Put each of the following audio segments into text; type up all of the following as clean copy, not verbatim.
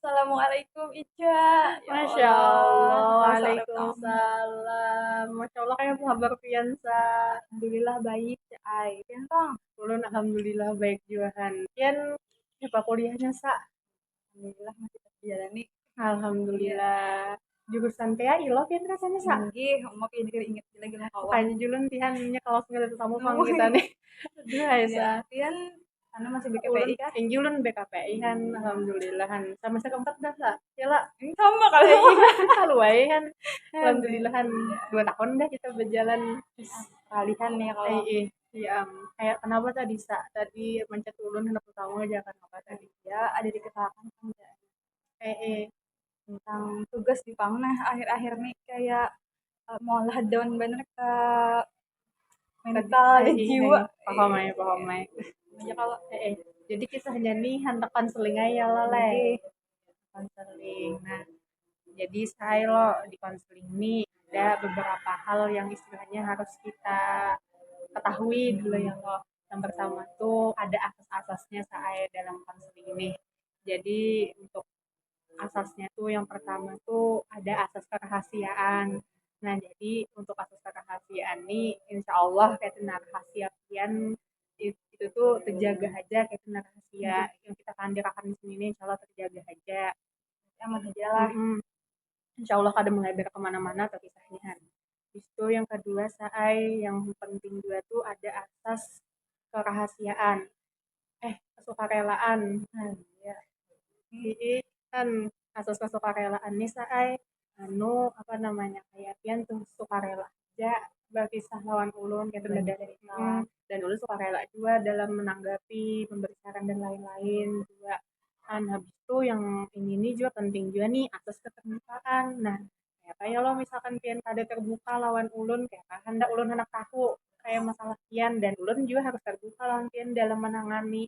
Assalamualaikum Ica. Ya Masya Allah, Allah, apa kabar kamu? Waalaikumsalam. Masya Allah kayak kabar piansa. Alhamdulillah baik, Cai. Tentang, Ulun alhamdulillah baik juahan. Kian apa kuliahnya sa? alhamdulillah masih terjalani. Iya, Alhamdulillah. Jurusan PAI lo kian rasanya sa? tinggi. Mau pindah inget lagi sama kawan. Makanya julun tihannya kalau segala tamu pang Oh, kita nih. Aduh iya. Aisyah. Pian, anu masih Ulun BKPI kah? tinggi ulun BKPI kan alhamdulillah kan. Sama keempat dah sa. Ya lah. Ini sama kali. Kalau wae kan alhamdulillah kan Iya. 2 tahun dah kita berjalan. Kalihan nih kalau Eh, iya, kayak kenapa tadi sa? Tadi mencet ulun hendak tahu aja kenapa tadi. ya ada di kesalahan kan ya. Eh, Tentang tugas di Pangnah akhir-akhir nih kayak mau lah down bener ke tadi mental dan jiwa. paham ya, paham ya. Ya kalau Jadi kisahnya nih hendak konseling aja lah le. lagi Konseling. Nah, jadi saya lo di konseling ini ada beberapa hal yang istilahnya harus kita ketahui dulu ya lo. Yang pertama tuh ada asas-asasnya saya dalam konseling ini. Jadi untuk asasnya tuh yang pertama tuh ada asas kerahasiaan. Nah, jadi untuk asas kerahasiaan ini insya Allah kayak tenar rahasia pian itu tuh terjaga aja kayak tenar rahasia yang kita akan dirakan di sini insya Allah terjaga aja. aman aja lah. Insya Allah kada melebar kemana-mana atau kisahnya. Itu yang kedua saya yang penting juga tuh ada asas kerahasiaan. Kesukarelaan. Nah, ya. Jadi kan asas kesukarelaan nih saya apa namanya kayak pian tuh sukarela aja berkisah lawan ulun kayak Dan dari dan ulun sukarela juga dalam menanggapi memberi saran dan lain-lain juga kan habis itu yang ini juga penting juga nih asas keterbukaan. Nah kayak ya lo misalkan pian kada terbuka lawan ulun kayak hendak ulun hendak tahu kayak masalah pian dan ulun juga harus terbuka lawan pian dalam menangani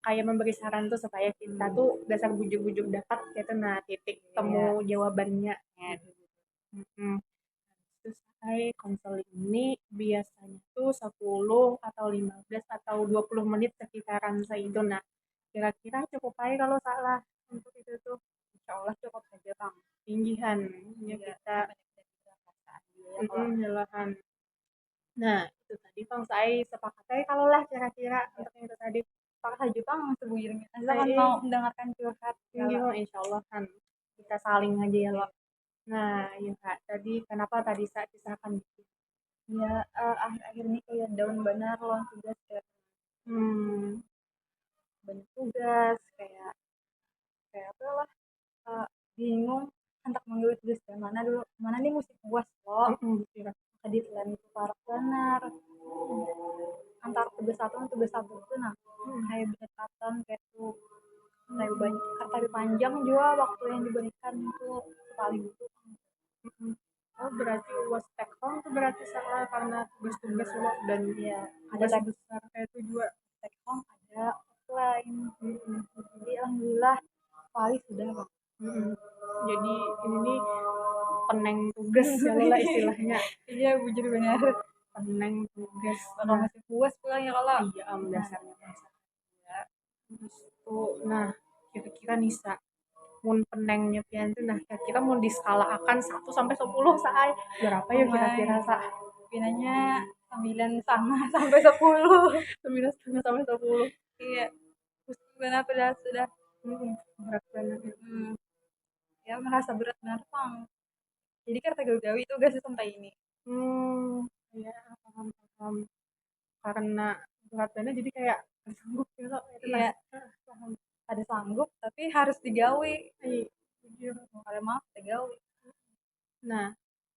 kayak memberi saran tuh supaya kita tuh dasar bujuk-bujuk dapat gitu nah titik temu jawabannya ya. Mm-mm. Terus saya konseling ini biasanya tuh 10 atau 15 atau 20 menit sekitaran itu. Nah, kira-kira cukup aja kalau salah untuk itu tuh. insya Allah cukup aja bang. Tinggihan ya Ya, kita. kalau Jelahan. Nah, itu tadi Bang saya sepakat saya kalau lah kira-kira untuk yang itu tadi. Pak Haji bang sebujurnya Anda kan Saya mau mendengarkan curhat tinggi kalau insya Allah kan kita saling aja ya loh. Nah, ya Kak, tadi kenapa tadi saya kisahkan gitu? ya akhir-akhir ini kayak down benar loh tugas kayak Hmm, banyak tugas kayak kayak apa lah bingung hendak mengambil tugas dari mana dulu mana nih mesti puas loh kira. tadi selain itu parah benar antar tugas satu dan tugas satu itu nah kayak berdekatan kayak tuh kayak banyak kata panjang juga waktu yang diberikan itu sekali itu. Oh, berarti was take home tuh berarti salah karena tugas-tugas lo dan Ya ada tugas tag besar kayak itu juga. tag home ada offline jadi alhamdulillah kali sudah bang. Mm-mm. Jadi ini nih peneng tugas ya lah istilahnya. Iya bujur benar Peneng tugas. bakal Nah, masih puas pulang ya kalau iya dasarnya dasar. Terus tuh, nah kira-kira Nisa mun penengnya pian tuh nah kira-kira mun di skala akan 1 sampai 10 saai berapa ya kira-kira sa? pinanya 9,5 sampai 10. 9,5 sampai 10. Iya benar benar sudah Berat banget. ya merasa berat benar bang jadi kan gawi itu gak sih sampai ini Hmm, ya paham paham. Karena berat banget jadi kayak sanggup gitu. Itu nah. iya Paham. ada sanggup tapi harus digawi Iya, jujur. kalau maaf digawi Nah,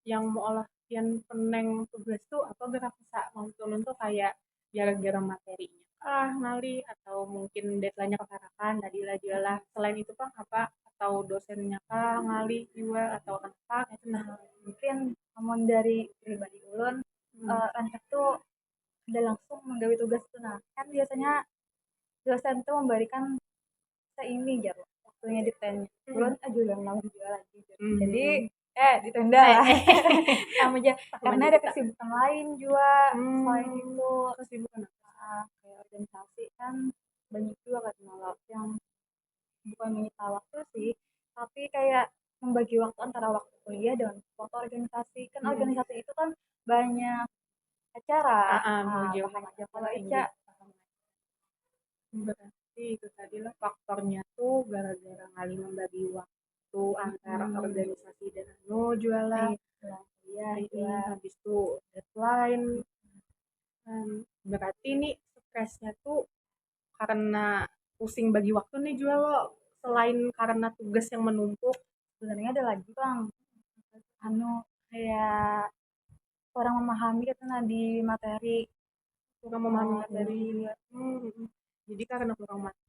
yang mau olah yang peneng tugas tuh apa gerak sa maksud ulun tuh kayak gara-gara materinya ngali atau mungkin deadline-nya keparakan tadi lah jualah selain itu Bang apa atau dosennya ngali juga atau apa itu nah. mungkin namun dari pribadi ulun rancak tuh ada langsung menggawi tugas tuh nah kan biasanya dosen tuh memberikan seini gitu waktunya ditanya ulun aja yang langsung jual lagi jadi ditunda lah sama aja karena ada kesibukan lain juga selain itu kesibukan kayak organisasi kan banyak juga kan malah yang bukan menyita waktu sih waktu antara waktu kuliah dengan waktu organisasi. Kan Mm-mm. organisasi itu kan banyak acara. Mau Ah, jawab paham aja acara kalau Ica. enjoy paham. Berarti itu tadi lah faktornya tuh gara-gara kali membagi waktu antara Hmm, organisasi dan jualan. iya, iya, Ini iya. habis itu deadline. Berarti nih stresnya tuh karena pusing bagi waktu nih jual lo, selain karena tugas yang menumpuk. Sebenarnya ada lagi bang, anu kayak orang memahami gitu nah di materi. Kurang memahami materi. Jadi Hmm. Jadi karena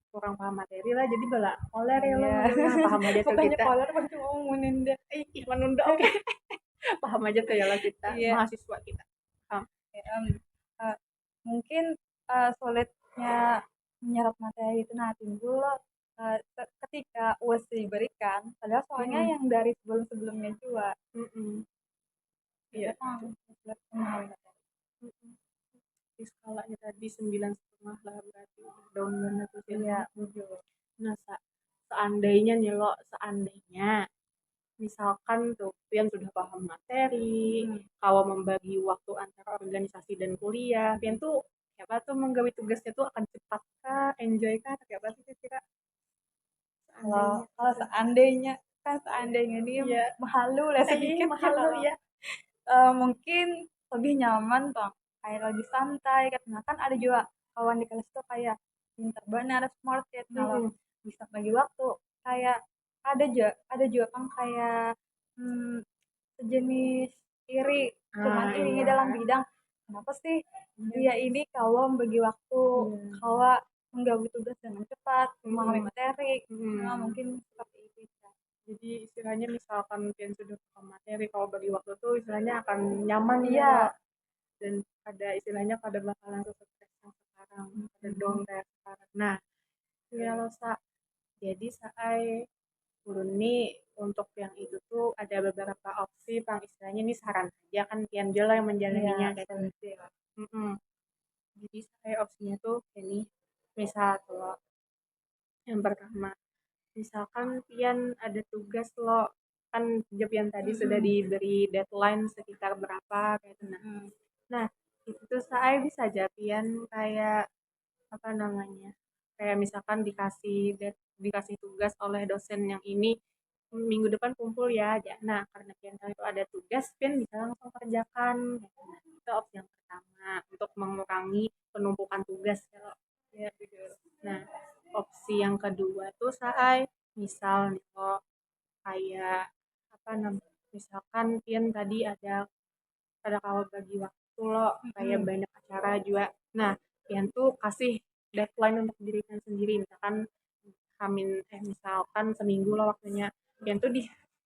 kurang paham materi lah, jadi bala oler ya lo iya, modelnya paham aja tuh bukannya kita. kolor pasti mau ngomongin deh. Ih, menunda oke. Paham aja tuh ya lah kita Iya, mahasiswa kita. Paham. em, eh, mungkin sulitnya menyerap materi itu nah timbul ketika UAS diberikan, padahal soalnya Mm-mm. yang dari sebelum-sebelumnya juga Mm-mm. beda Iya. kan sulit memahami materi. Mm-mm. Di skalanya tadi 9,5 lah, berarti udah down banget tuh Iya, jadinya. jujur. Nah, seandainya nih lo, seandainya misalkan tuh Pian sudah paham materi, Hmm. kalau membagi waktu antara organisasi dan kuliah, Pian tuh siapa tuh menggawe tugasnya tuh akan cepat kah, enjoy kah, atau kayak apa sih kira-kira Kalau seandainya kalau gitu. seandainya kan seandainya dia Iya, malu lah sedikit mahal gitu lo loh. ya. Mungkin lebih nyaman bang, kayak lebih santai karena kan ada juga kawan di kelas tuh kayak pinter benar smart ya kalau Mm-mm. bisa bagi waktu kayak ada juga kan kayak hmm, sejenis iri, cuman irinya Iya. dalam bidang kenapa sih dia ini kalau bagi waktu, Iya. kalau menggawi tugas dengan cepat memahami Mm-mm. materi. Nah, Mm. mungkin seperti itu Ca. Jadi istilahnya misalkan Pian sudah paham materi, kalau bagi waktu tuh istilahnya akan nyaman ya lo. Iya. Dan pada istilahnya pada bakalan sukses yang sekarang, pada down kayak sekarang. Nah, ya lo jadi saya urun nih untuk yang itu tuh ada beberapa opsi bang, istilahnya nih saran aja kan Pian Jola yang Iya, menjalaninya kayak gitu. solusi ya. Mm-mm. Jadi saya opsinya tuh kayak nih, misal kalau yang pertama misalkan Pian ada tugas lo, kan job yang tadi sudah Mm-mm. diberi deadline sekitar berapa kayak gitu. Mm-mm. Nah itu tuh saya bisa aja Pian kayak apa namanya, kayak misalkan dikasih tugas oleh dosen yang ini minggu depan kumpul ya aja. Nah karena Pian tahu itu ada tugas, Pian bisa langsung kerjakan. Nah, itu opsi yang pertama untuk mengurangi penumpukan tugas ya. Ya, jujur. Nah opsi yang kedua tuh saya misal nih kok kayak apa namanya, misalkan Pian tadi ada kalau bagi waktu lo kayak Mm-mm. banyak acara juga. Nah, Pian tuh kasih deadline untuk diri Pian sendiri. Misalkan misalkan seminggu lah waktunya. Pian tuh di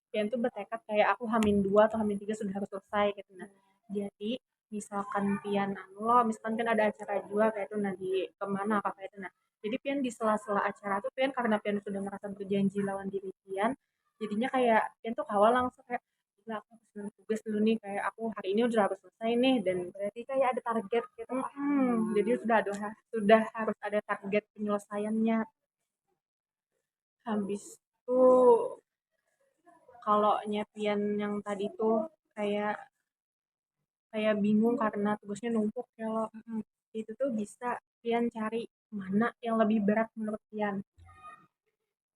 Pian tuh bertekad kayak aku Hamin 2 atau Hamin 3 sudah harus selesai gitu. Nah, jadi misalkan Pian lo, misalkan kan ada acara juga kayak itu nah di kemana apa kayak itu nah. Jadi Pian di sela-sela acara tuh Pian karena Pian sudah merasa berjanji lawan diri Pian, jadinya kayak Pian tuh kawal langsung kayak gila aku harus ngerjain tugas dulu nih, kayak aku hari ini udah harus selesai nih dan Berarti kayak ada target gitu Pak. jadi sudah harus ada target penyelesaiannya. Habis itu kalau nyepian yang tadi tuh kayak kayak bingung karena tugasnya numpuk ya lo, Mm-mm. itu tuh bisa Pian cari mana yang lebih berat menurut Pian.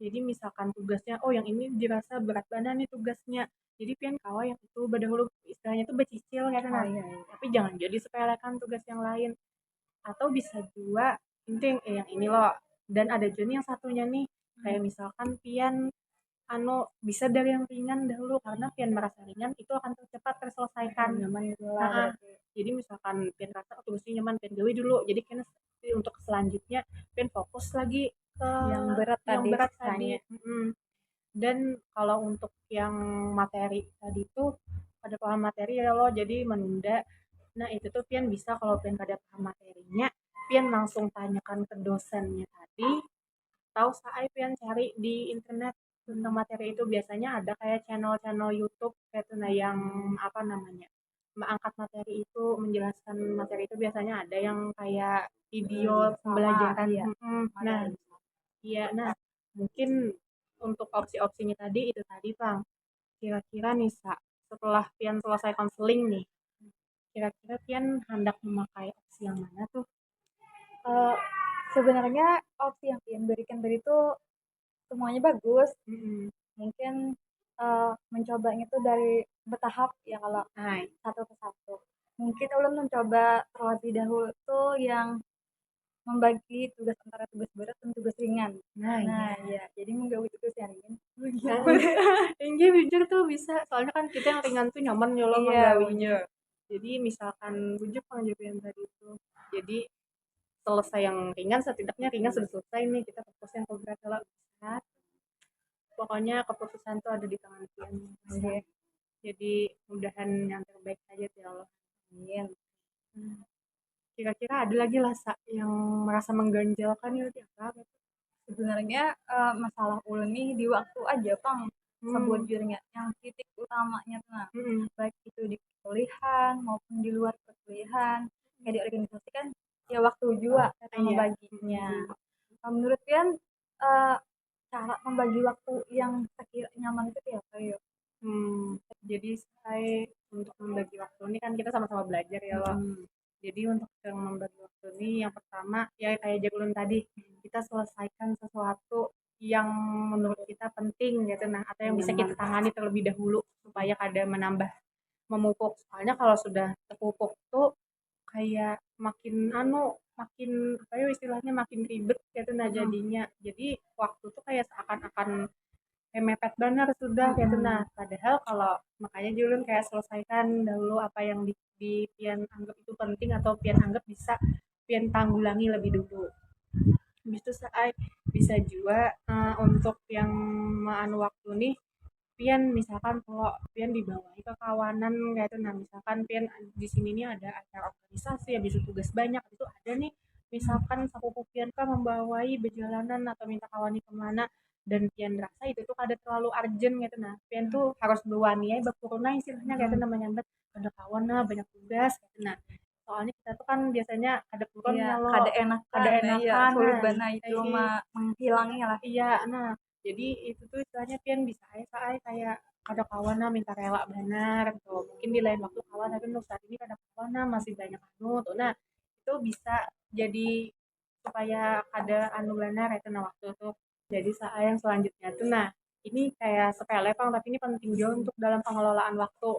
Jadi misalkan tugasnya, oh yang ini dirasa berat banget nih tugasnya. Jadi pian kawa yang itu dahulu istilahnya itu becicil ya Oh kan. iya, iya. Tapi jangan jadi sepelekan tugas yang lain. Atau bisa juga penting yang ini loh. Dan ada juga nih yang satunya nih, kayak misalkan pian bisa dari yang ringan dahulu karena pian merasa ringan itu akan cepat terselesaikan. Nyaman gitu lah Nah, berarti. jadi misalkan pian rasa oh, tugasnya nyaman pian gawe dulu. Jadi kan untuk selanjutnya pian fokus lagi ke Yang berat yang tadi berat tadi. sisanya. Dan kalau untuk yang materi tadi tuh pada paham materi ya lo jadi menunda. Nah itu tuh pian bisa kalau pian pada paham materinya, pian langsung tanyakan ke dosennya tadi, atau saya pian cari di internet tentang materi itu biasanya ada kayak channel-channel YouTube kayak tuh nah yang apa namanya mengangkat materi itu, menjelaskan materi itu biasanya ada yang kayak video Sama, pembelajaran. iya. Ada Nah lagi. iya, nah mungkin untuk opsi-opsinya tadi itu tadi Bang. kira-kira nih Sa, setelah pian selesai konseling nih, kira-kira pian hendak memakai opsi yang mana tuh? Eh, Sebenarnya opsi yang Pian berikan tadi itu semuanya bagus. Mm-mm. Mungkin mencobanya itu dari bertahap ya, kalau Nah, satu persatu. Mungkin ulun mencoba terlebih dahulu tuh yang membagi tugas antara tugas berat dan tugas ringan. nah Nah, iya. ya, jadi menggawe tugas yang ringan. Nah, iya bujur tuh bisa. Soalnya kan kita yang ringan tuh nyaman ya lo Iya, menggawinya. bener. Jadi misalkan bujuk yang tadi itu. Jadi selesai yang ringan, setidaknya ringan sudah selesai nih, kita fokus yang ke berat kalau bisa. Pokoknya keputusan tuh ada di tangan Pian. Oke. Jadi mudahan yang terbaik saja ya Allah. Amin. Hmm. Kira-kira ada lagi lah Sa, yang merasa mengganjalkan ya apa? Sebenarnya masalah ulun nih di waktu aja, Pang. Sebujurnya yang titik utamanya tuh, nah, baik itu di perkuliahan maupun di luar perkuliahan, kayak di organisasi kan ya waktu juga cara Iya. membaginya. Menurut kalian eh, cara membagi waktu yang sekira nyaman itu ya apa ya? Jadi saya untuk membagi waktu ini kan kita sama-sama belajar ya loh. Jadi untuk yang membagi waktu ini yang pertama ya kayak Jagulun tadi, kita selesaikan sesuatu yang menurut kita penting gitu, nah atau yang bisa kita tangani terlebih dahulu supaya kada menambah memupuk. Soalnya kalau sudah terpupuk tuh kayak makin makin apa ya istilahnya makin ribet gitu nah jadinya. Jadi waktu tuh kayak seakan-akan kayak mepet banget sudah gitu. Nah padahal kalau makanya Julun kayak selesaikan dahulu apa yang di pian anggap itu penting atau pian anggap bisa pian tanggulangi lebih dulu. Habis itu saya bisa juga untuk yang anu waktu nih pian misalkan kalau pian dibawahi ke kawanan kayak itu, nah misalkan pian di sini nih ada acara organisasi habis itu tugas banyak itu ada nih misalkan sepupu pian kan membawai berjalanan atau minta kawani kemana dan pian rasa itu tuh ada terlalu urgent gitu, nah pian tuh harus berwani ya berkuruna istilahnya kayak itu namanya bet ada kawan nah banyak tugas gitu. Nah soalnya kita tuh kan biasanya ada purun Iya, kalau kada enakan, ada nah, ya enakan sulit nah bana itu menghilangi lah. iya nah jadi itu tuh istilahnya pian bisa saya kayak ada kawan nah minta rela benar tuh mungkin di lain waktu kawan tapi untuk saat ini ada kawan nah masih banyak anu tuh nah itu bisa jadi supaya ada anu benar itu nah waktu tuh jadi saya yang selanjutnya tuh nah ini kayak sepele pang tapi ini penting juga untuk dalam pengelolaan waktu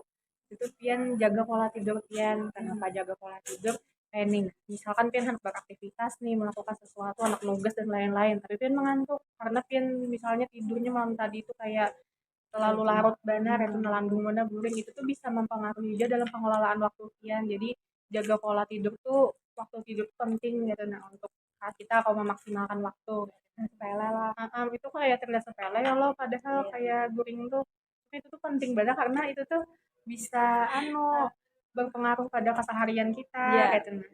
itu pian jaga pola tidur pian. Kenapa jaga pola tidur planning misalkan pian harus beraktivitas nih melakukan sesuatu anak nugas dan lain-lain tapi pian mengantuk karena pian misalnya tidurnya malam tadi itu kayak terlalu larut benar itu nelandung mana buring itu tuh bisa mempengaruhi juga dalam pengelolaan waktu pian. Jadi jaga pola tidur tuh waktu tidur penting gitu nah untuk kita kalau memaksimalkan waktu Sepele lah. itu kayak terlihat sepele ya loh padahal kayak guring tuh itu tuh penting banget karena itu tuh bisa berpengaruh pada keseharian kita Iya. gitu nah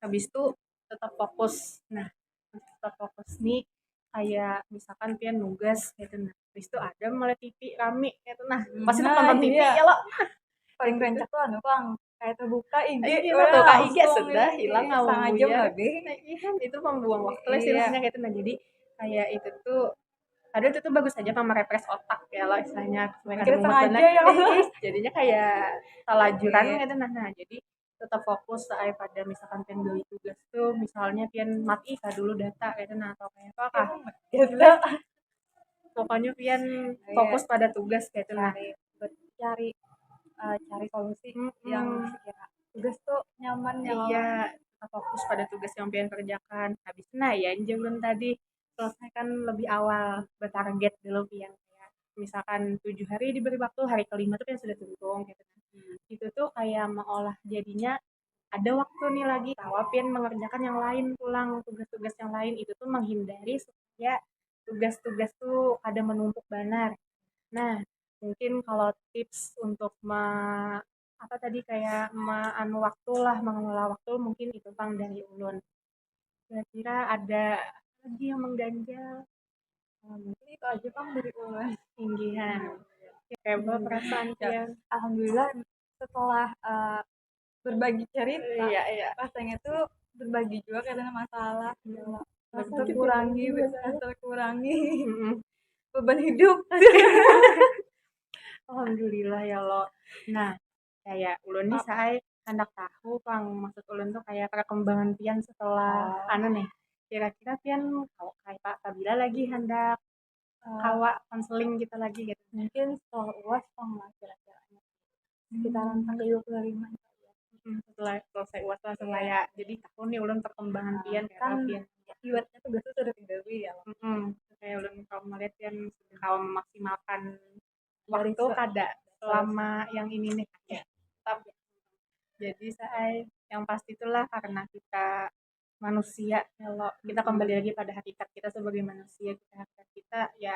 habis itu tetap fokus nah untuk tetap fokus nih kayak misalkan pian nugas gitu nah habis itu ada mulai TV rame gitu nah pasti tuh nonton TV Iya. ya lo Paling rancak tuh anu, Bang, kayak terbuka IG, iya udah tuh kak IG langsung sudah hilang setengah jam ngawur lebih. nah, iya kan itu membuang waktu lah Iya. istilahnya gitu nah jadi kayak itu tuh padahal itu tuh bagus aja sama refresh otak ya lo istilahnya supaya ada Kira mumet sengaja benar ya. jadinya kayak talajuran Iya. gitu nah jadi tetap fokus saya pada misalkan pian beli tugas tuh misalnya pian mati kah dulu data gitu nah atau kayak apa kah Gitu. pokoknya pian Iya. fokus pada tugas gitu nah Cari cari solusi yang Mm-mm. sekira tugas tuh nyaman ya Iya, Allah. kita fokus pada tugas yang pian kerjakan. Habis nah ya jangan tadi selesaikan lebih awal, bertarget dulu pian ya. Misalkan 7 hari diberi waktu, hari kelima tuh pian sudah tuntung gitu kan. Itu tuh kayak mengolah jadinya ada waktu nih lagi kalau pian mengerjakan yang lain pulang tugas-tugas yang lain itu tuh menghindari supaya tugas-tugas tuh ada menumpuk banar. Nah, mungkin kalau tips untuk apa tadi kayak anu waktu lah mengelola waktu mungkin itu Bang dari ulun. Kira-kira ada lagi yang mengganjal Mungkin itu aja, Bang, dari ulun. tinggihan. Kayak perasaan Ya, dia. alhamdulillah setelah berbagi cerita, Iya, iya. rasanya tuh berbagi juga karena masalah, ya Allah. Betul. Terkurangi, terkurangi Mm-mm. beban hidup. Alhamdulillah ya lo. Nah, kayak ulun nih saya hendak tahu Kang, maksud ulun tuh kayak perkembangan pian setelah Oh, anu nih. Kira-kira pian kalau kayak Pak Kabila lagi hendak eh, kawa konseling kita lagi gitu. mungkin setelah UAS sama kira-kira sekitaran tanggal 25 Setelah selesai UAS langsung ya. kayak jadi tahu nih ulun perkembangan pian kayak Kan apa pian. ibaratnya tugasnya sudah tinggali ya. Kayak ulun kalau melihat pian sudah kalau memaksimalkan Dari waktu kada selama yang ini nih ya. Tapi jadi saya yang pasti itulah karena kita manusia, kalau kita kembali lagi pada hakikat kita sebagai manusia, hakikat kita ya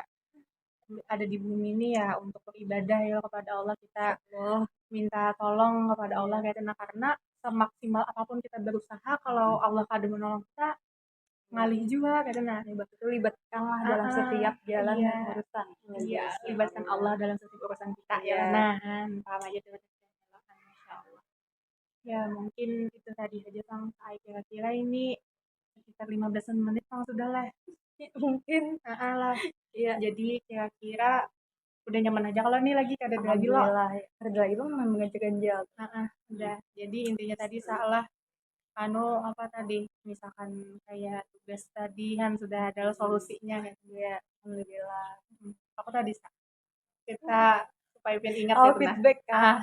ada di bumi ini ya untuk beribadah ya kepada Allah, kita Allah. minta tolong kepada Allah kayak gitu. Nah, karena semaksimal apapun kita berusaha kalau Allah kada menolong kita ngalih juga kayak gitu. Nah, Itu libatkanlah dalam setiap jalan iya, dan urusan. iya, libatkan Allah dalam setiap urusan kita ya. Iya. Nah, paham aja tuh. Masya Allah. Ya, mungkin itu tadi aja Kang. Kira-kira ini sekitar 15 menit Kang sudah lah. Mungkin Lah. iya. Jadi kira-kira udah nyaman aja kalau nih lagi kada ada lagi lo. Alhamdulillah. Kerja itu memang ganjil. Udah. Jadi intinya tadi salah anu apa tadi misalkan kayak tugas tadi kan sudah ada solusinya kan. Ya, alhamdulillah. Aku tadi kita supaya biar ingat Oh, gitu nah. feedback kan.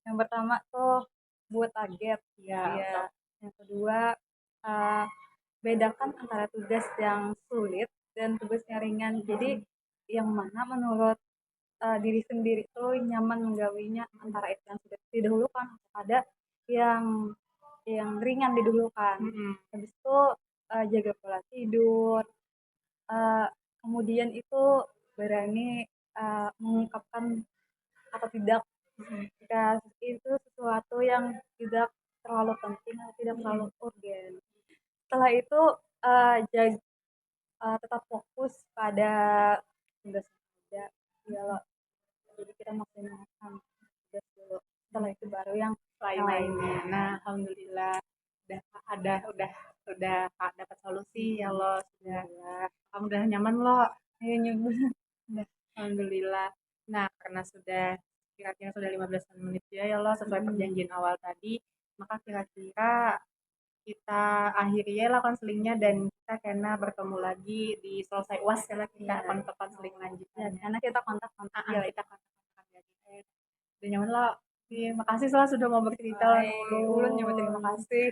Yang pertama tuh buat target. Iya. Iya. Yang kedua bedakan antara tugas yang sulit dan tugas yang ringan. Jadi yang mana menurut diri sendiri tuh nyaman menggawinya antara itu yang sudah didahulukan ada yang ringan didahulukan. Habis itu jaga pola tidur. Kemudian itu berani mengungkapkan atau tidak jika itu sesuatu yang tidak terlalu penting atau tidak terlalu urgen. Setelah itu tetap fokus pada tugas kerja. Ya, jadi kita maksimalkan tugas dulu. Setelah itu baru yang lainnya. Nah, alhamdulillah udah dapat solusi ya lo sudah. Kamu udah nyaman lo. Ayo nyoba. Alhamdulillah. Nah, karena sudah kira-kira sudah 15 menit ya lo sesuai perjanjian awal tadi, maka kira-kira kita akhiri ya lah konselingnya dan kita kena bertemu lagi di selesai UAS karena kita konseling lanjutan. Karena kita kontak-kontak ya kita kontak-kontak lagi. Udah nyaman lo. Terima kasih sudah mau bercerita dulu. Ulun juga terima kasih.